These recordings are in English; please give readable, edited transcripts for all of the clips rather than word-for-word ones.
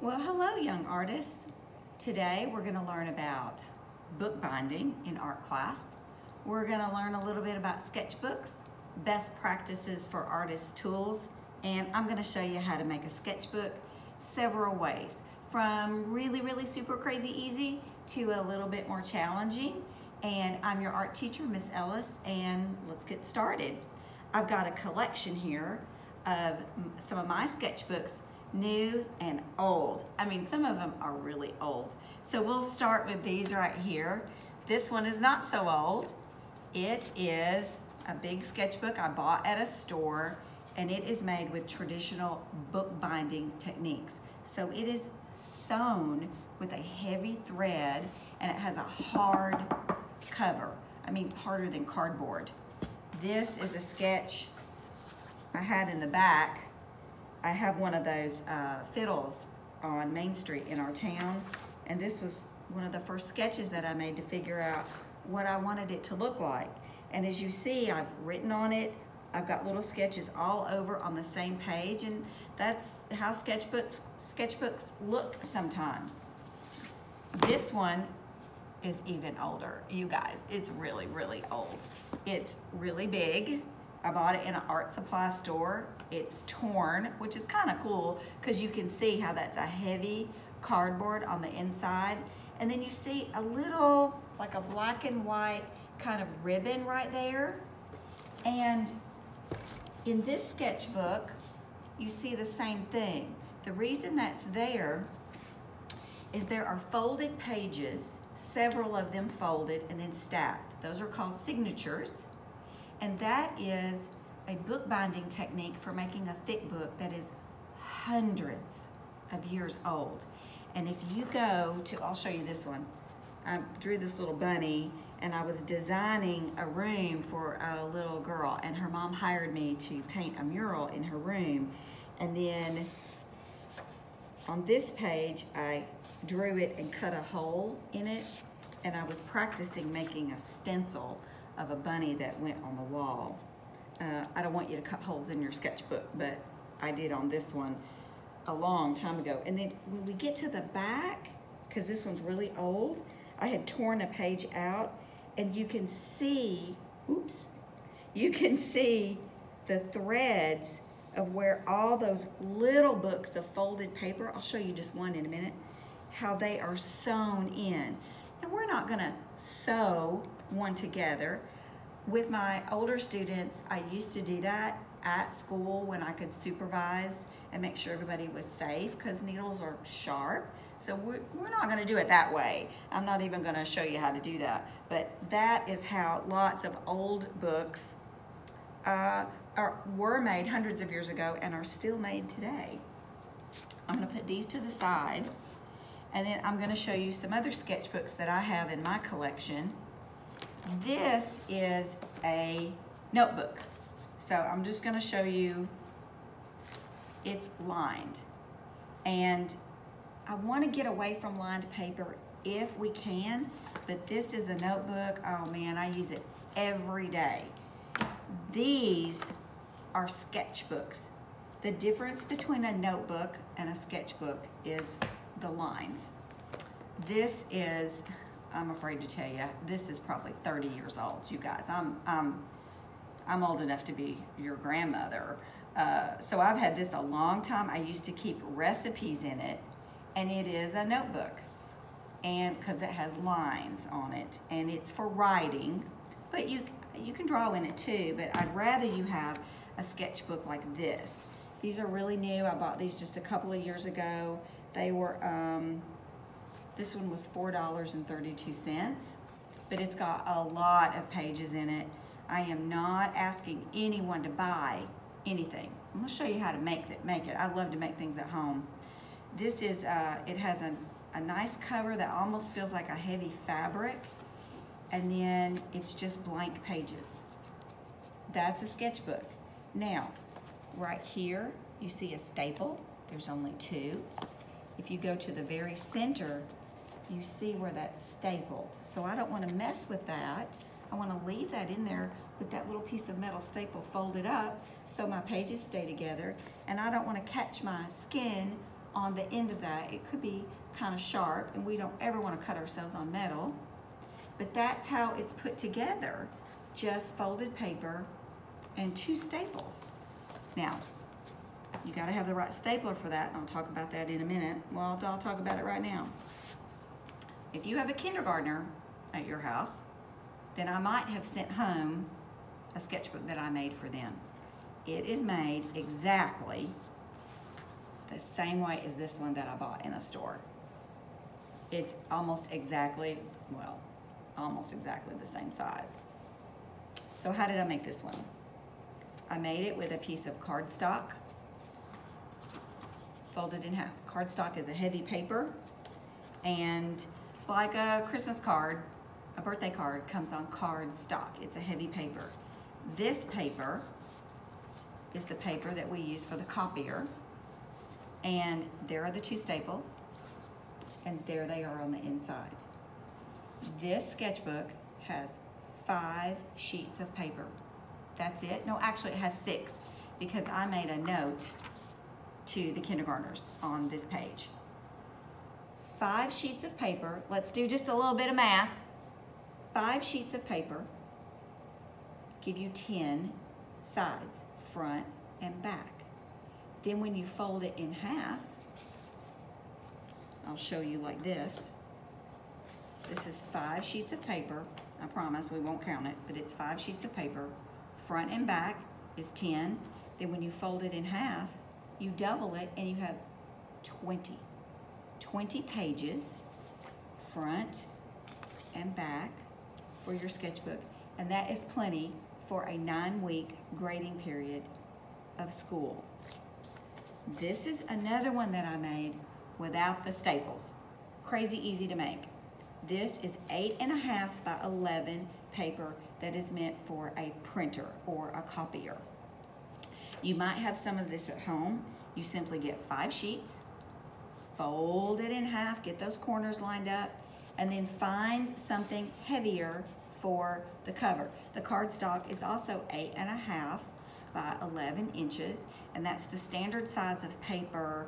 Well, hello, young artists. Today we're going to learn about bookbinding in art class. We're going to learn a little bit about sketchbooks, best practices for artist tools, and I'm going to show you how to make a sketchbook several ways, from really super crazy easy to a little bit more challenging. And I'm your art teacher, Miss Ellis, and let's get started. I've got a collection here of some of my sketchbooks, new and old. I mean, some of them are really old. So we'll start with these right here. This one is not so old. It is a big sketchbook I bought at a store, and it is made with traditional bookbinding techniques. So it is sewn with a heavy thread, and it has a hard cover. I mean, harder than cardboard. This is a sketch I had in the back. I have one of those fiddles on Main Street in our town, and this was one of the first sketches that I made to figure out what I wanted it to look like. And as you see, I've written on it. I've got little sketches all over on the same page, and that's how sketchbooks look sometimes. This one is even older, you guys. It's really old. It's really big. I bought it in an art supply store. It's torn, which is kind of cool because you can see how that's a heavy cardboard on the inside. And then you see a little, like a black and white kind of ribbon right there. And in this sketchbook, you see the same thing. The reason that's there is there are folded pages, several of them folded and then stacked. Those are called signatures. And that is a bookbinding technique for making a thick book that is hundreds of years old. And if you go to, I'll show you this one. I drew this little bunny, and I was designing a room for a little girl, and her mom hired me to paint a mural in her room. And then on this page, I drew it and cut a hole in it, and I was practicing making a stencil of a bunny that went on the wall. I don't want you to cut holes in your sketchbook, but I did on this one a long time ago. And then when we get to the back, because this one's really old, I had torn a page out, and you can see, oops, you can see the threads of where all those little books of folded paper, I'll show you just one in a minute, how they are sewn in. And we're not gonna sew one together. With my older students, I used to do that at school when I could supervise and make sure everybody was safe, because needles are sharp. So we're not gonna do it that way. I'm not even gonna show you how to do that. But that is how lots of old books were made hundreds of years ago and are still made today. I'm gonna put these to the side, and then I'm gonna show you some other sketchbooks that I have in my collection. This is a notebook. So I'm just gonna show you, it's lined. And I wanna get away from lined paper if we can, but this is a notebook. Oh man, I use it every day. These are sketchbooks. The difference between a notebook and a sketchbook is the lines. This is, I'm afraid to tell you, this is probably 30 years old, you guys. I'm old enough to be your grandmother. So I've had this a long time. I used to keep recipes in it, and it is a notebook, and because it has lines on it, and it's for writing, but you can draw in it too, but I'd rather you have a sketchbook like this. These are really new. I bought these just a couple of years ago. They were, this one was $4.32, but it's got a lot of pages in it. I am not asking anyone to buy anything. I'm gonna show you how to make it. I love to make things at home. This is, it has a nice cover that almost feels like a heavy fabric, and then it's just blank pages. That's a sketchbook. Now, right here, you see a staple. There's only two. If you go to the very center, you see where that's stapled. So I don't want to mess with that. I want to leave that in there with that little piece of metal staple folded up so my pages stay together, and I don't want to catch my skin on the end of that, it could be kind of sharp, and we don't ever want to cut ourselves on metal. But that's how it's put together, just folded paper and 2 staples. Now, you gotta have the right stapler for that, and I'll talk about that in a minute. Well, I'll talk about it right now. If you have a kindergartner at your house, then I might have sent home a sketchbook that I made for them. It is made exactly the same way as this one that I bought in a store. It's almost exactly, well, almost exactly the same size. So how did I make this one? I made it with a piece of cardstock, folded in half. Cardstock is a heavy paper, and like a Christmas card, a birthday card comes on cardstock. It's a heavy paper. This paper is the paper that we use for the copier, and there are the 2 staples, and there they are on the inside. This sketchbook has 5 sheets of paper. That's it? No, actually it has 6, because I made a note to the kindergartners on this page. 5 sheets of paper. Let's do just a little bit of math. 5 sheets of paper give you 10 sides, front and back. Then when you fold it in half, I'll show you like this. This is 5 sheets of paper. I promise we won't count it, but it's 5 sheets of paper. Front and back is 10. Then when you fold it in half, you double it and you have 20. 20 pages, front and back, for your sketchbook. And that is plenty for a 9-week grading period of school. This is another one that I made without the staples. Crazy easy to make. This is 8.5 by 11 paper that is meant for a printer or a copier. You might have some of this at home. You simply get 5 sheets, fold it in half, get those corners lined up, and then find something heavier for the cover. The cardstock is also 8.5 by 11 inches, and that's the standard size of paper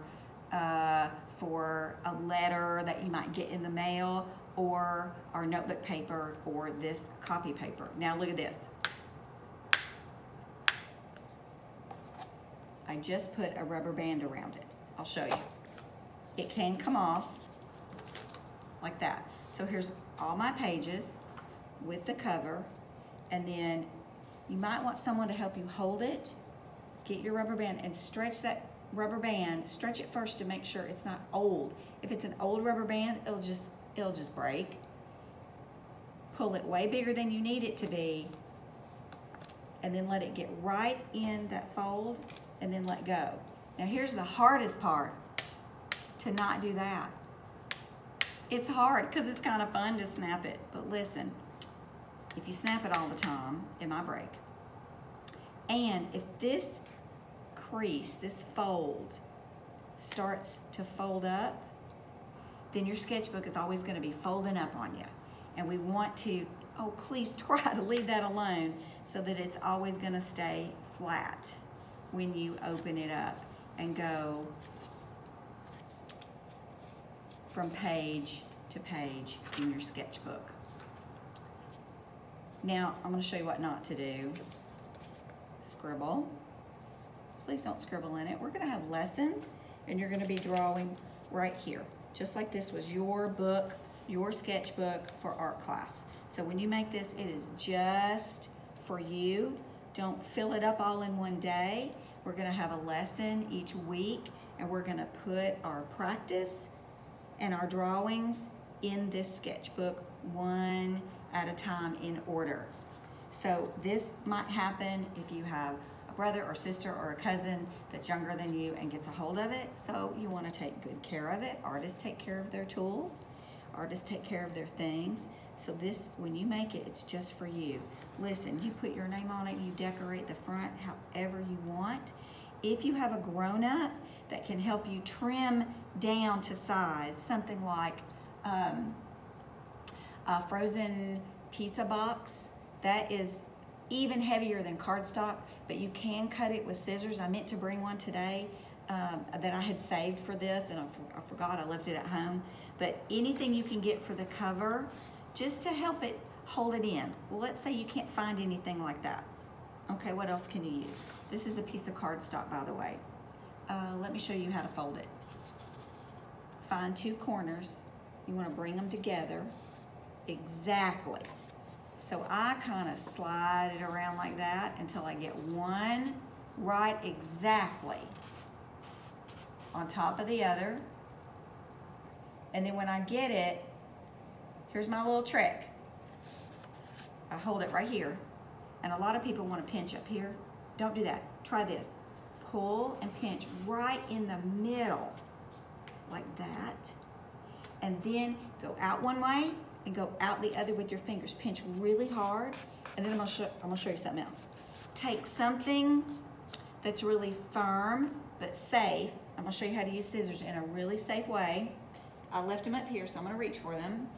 for a letter that you might get in the mail, or our notebook paper, or this copy paper. Now look at this. I just put a rubber band around it. I'll show you. It can come off like that. So here's all my pages with the cover, and then you might want someone to help you hold it. Get your rubber band and stretch that rubber band. Stretch it first to make sure it's not old. If it's an old rubber band, it'll just break. Pull it way bigger than you need it to be, and then let it get right in that fold, and then let go. Now here's the hardest part, to not do that. It's hard because it's kind of fun to snap it, but listen, if you snap it all the time, it might break. And if this crease, this fold, starts to fold up, then your sketchbook is always going to be folding up on you. And we want to, oh, please try to leave that alone so that it's always going to stay flat when you open it up and go from page to page in your sketchbook. Now, I'm going to show you what not to do. Scribble. Please don't scribble in it. We're going to have lessons, and you're going to be drawing right here, just like this was your book, your sketchbook for art class. So when you make this, it is just for you. Don't fill it up all in one day. We're going to have a lesson each week, and we're going to put our practice and our drawings in this sketchbook one at a time in order. So this might happen if you have a brother or sister or a cousin that's younger than you and gets a hold of it. So you want to take good care of it. Artists take care of their tools. Artists take care of their things. So this, when you make it, it's just for you. Listen, you put your name on it, you decorate the front however you want. If you have a grown-up that can help you trim down to size, something like a frozen pizza box, that is even heavier than cardstock, but you can cut it with scissors. I meant to bring one today, that I had saved for this, and I forgot I left it at home. But anything you can get for the cover, just to help it hold it in. Well, let's say you can't find anything like that. Okay, what else can you use? This is a piece of cardstock, by the way. Let me show you how to fold it. Find two corners. You want to bring them together exactly. So I kind of slide it around like that until I get one right exactly on top of the other. And then when I get it, here's my little trick. I hold it right here. And a lot of people want to pinch up here. Don't do that. Try this. Pull and pinch right in the middle, like that. And then go out one way and go out the other with your fingers. Pinch really hard. And then I'm gonna show you something else. Take something that's really firm but safe. I'm gonna show you how to use scissors in a really safe way. I left them up here, so I'm gonna reach for them.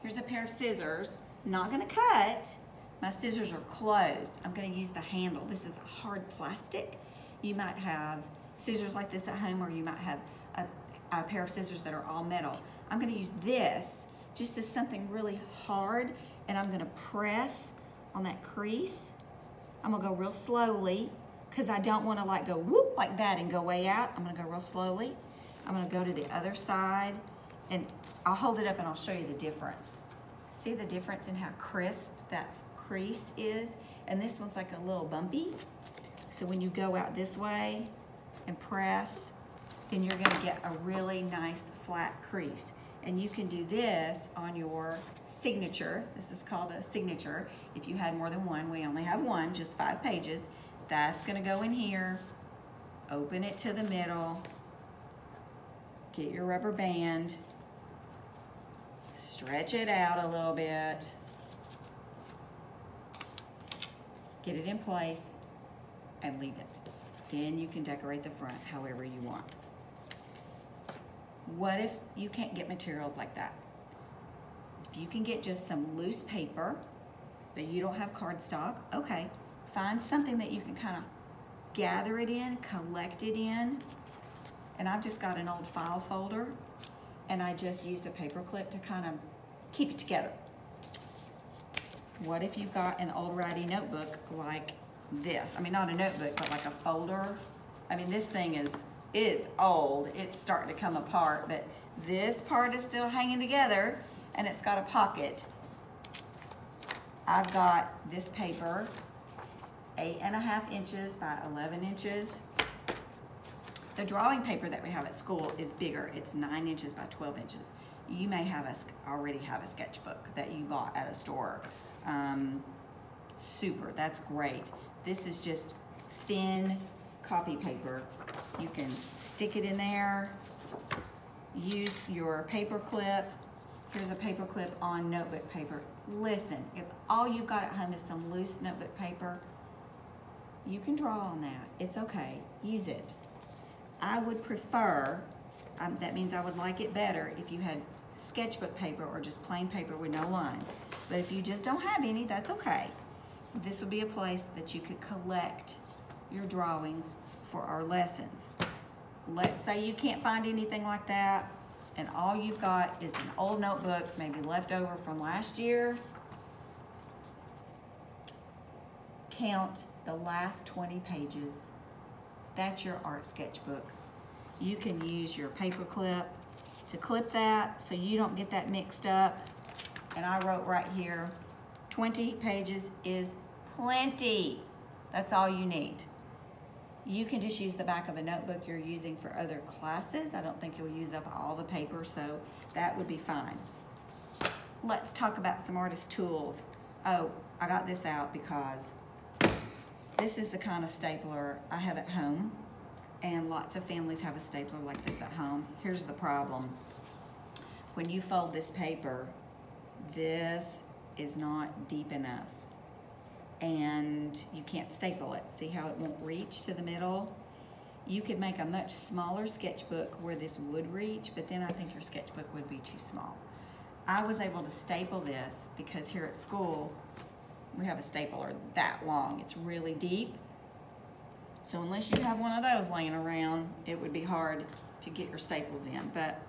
Here's a pair of scissors. Not gonna cut. My scissors are closed. I'm gonna use the handle. This is a hard plastic. You might have scissors like this at home, or you might have a pair of scissors that are all metal. I'm gonna use this just as something really hard, and I'm gonna press on that crease. I'm gonna go real slowly, because I don't wanna like go whoop like that and go way out. I'm gonna go real slowly. I'm gonna go to the other side, and I'll hold it up and I'll show you the difference. See the difference in how crisp that crease is? And this one's like a little bumpy. So when you go out this way and press, then you're gonna get a really nice flat crease. And you can do this on your signature. This is called a signature. If you had more than one, we only have one, just 5 pages. That's gonna go in here. Open it to the middle. Get your rubber band. Stretch it out a little bit. Get it in place and leave it. Then you can decorate the front however you want. What if you can't get materials like that? If you can get just some loose paper, but you don't have cardstock, okay, find something that you can kind of gather it in, collect it in. And I've just got an old file folder, and I just used a paper clip to kind of keep it together. What if you've got an old ratty notebook like this? I mean, not a notebook, but like a folder. I mean, this thing is old. It's starting to come apart, but this part is still hanging together, and it's got a pocket. I've got this paper, 8.5 inches by 11 inches. The drawing paper that we have at school is bigger. It's 9 inches by 12 inches. You may already have a sketchbook that you bought at a store. Super, that's great. This is just thin copy paper. You can stick it in there. Use your paper clip. Here's a paper clip on notebook paper. Listen, if all you've got at home is some loose notebook paper, you can draw on that. It's okay, use it. I would prefer, that means I would like it better if you had sketchbook paper or just plain paper with no lines. But if you just don't have any, that's okay. This would be a place that you could collect your drawings for our lessons. Let's say you can't find anything like that, and all you've got is an old notebook, maybe left over from last year. Count the last 20 pages. That's your art sketchbook. You can use your paper clip to clip that so you don't get that mixed up. And I wrote right here, 20 pages is plenty. That's all you need. You can just use the back of a notebook you're using for other classes. I don't think you'll use up all the paper, so that would be fine. Let's talk about some artist tools. Oh, I got this out because this is the kind of stapler I have at home, and lots of families have a stapler like this at home. Here's the problem. When you fold this paper, this is not deep enough, and you can't staple it. See how it won't reach to the middle? You could make a much smaller sketchbook where this would reach, but then I think your sketchbook would be too small. I was able to staple this because here at school, we have a stapler that long. It's really deep. So unless you have one of those laying around, it would be hard to get your staples in. But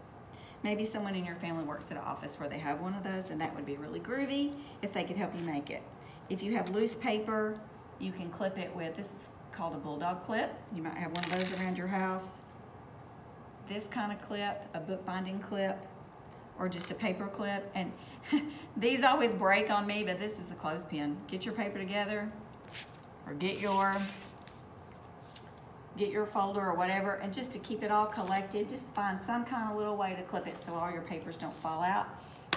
maybe someone in your family works at an office where they have one of those, and that would be really groovy if they could help you make it. If you have loose paper, you can clip it with, this is called a bulldog clip. You might have one of those around your house. This kind of clip, a bookbinding clip, or just a paper clip. And these always break on me, but this is a clothespin. Get your paper together, or get your folder or whatever, and just to keep it all collected, just find some kind of little way to clip it so all your papers don't fall out,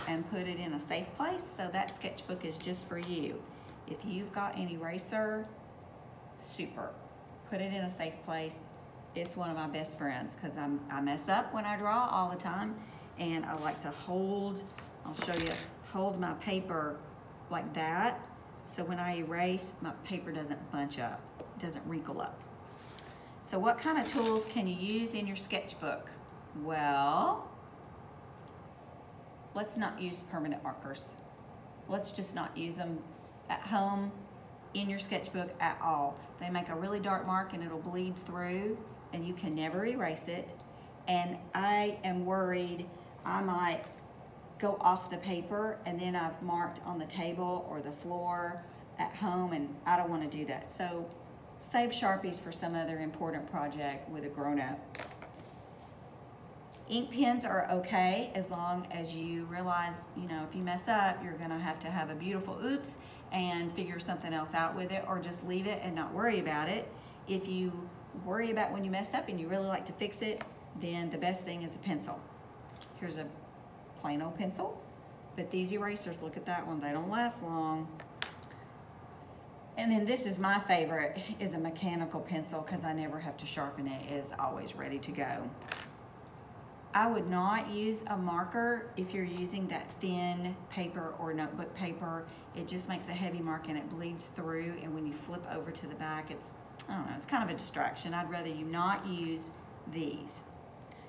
and put it in a safe place. So that sketchbook is just for you. If you've got an eraser, super. Put it in a safe place. It's one of my best friends because I mess up when I draw all the time, and I like to hold, I'll show you, hold my paper like that. So when I erase, my paper doesn't bunch up, doesn't wrinkle up. So what kind of tools can you use in your sketchbook? Well, let's not use permanent markers. Let's just not use them at home in your sketchbook at all. They make a really dark mark and it'll bleed through and you can never erase it. And I am worried I might go off the paper and then I've marked on the table or the floor at home, and I don't want to do that. So save Sharpies for some other important project with a grown-up. Ink pens are okay as long as you realize, you know, if you mess up, you're gonna have to have a beautiful oops and figure something else out with it, or just leave it and not worry about it. If you worry about when you mess up and you really like to fix it, then the best thing is a pencil. Here's a plain old pencil, but these erasers, look at that one, they don't last long. And then this is my favorite, is a mechanical pencil because I never have to sharpen it. It's always ready to go. I would not use a marker if you're using that thin paper or notebook paper. It just makes a heavy mark and it bleeds through, and when you flip over to the back, it's, I don't know, it's kind of a distraction. I'd rather you not use these.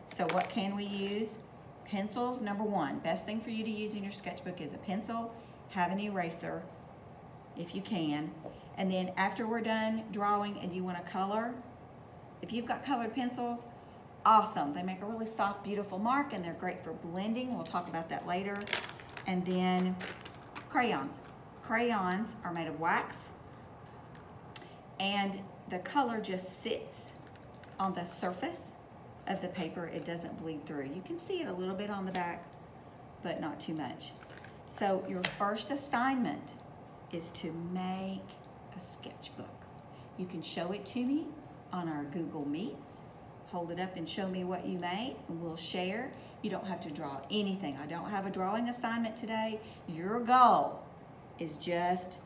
So what can we use? Pencils, number one. Best thing for you to use in your sketchbook is a pencil. Have an eraser if you can. And then after we're done drawing and you want to color, if you've got colored pencils, awesome. They make a really soft, beautiful mark, and they're great for blending. We'll talk about that later. And then crayons. Crayons are made of wax, and the color just sits on the surface of the paper. It doesn't bleed through. You can see it a little bit on the back, but not too much. So your first assignment is to make a sketchbook. You can show it to me on our Google Meets. Hold it up and show me what you made, and we'll share. You don't have to draw anything. I don't have a drawing assignment today. Your goal is just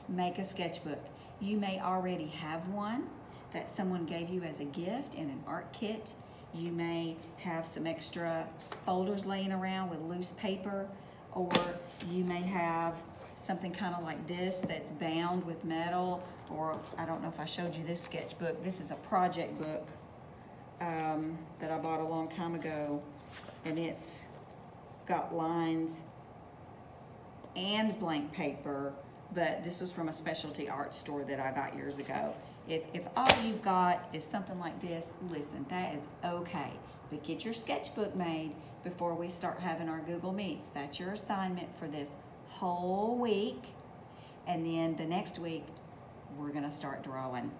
make a sketchbook. You may already have one that someone gave you as a gift in an art kit. You may have some extra folders laying around with loose paper, or you may have something kind of like this that's bound with metal, or I don't know if I showed you this sketchbook. This is a project book that I bought a long time ago, and it's got lines and blank paper, but this was from a specialty art store that I got years ago. If all you've got is something like this, listen, that is okay, but get your sketchbook made before we start having our Google Meets. That's your assignment for this whole week, and then the next week we're gonna start drawing.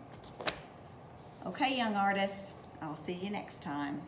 Okay, young artists, I'll see you next time.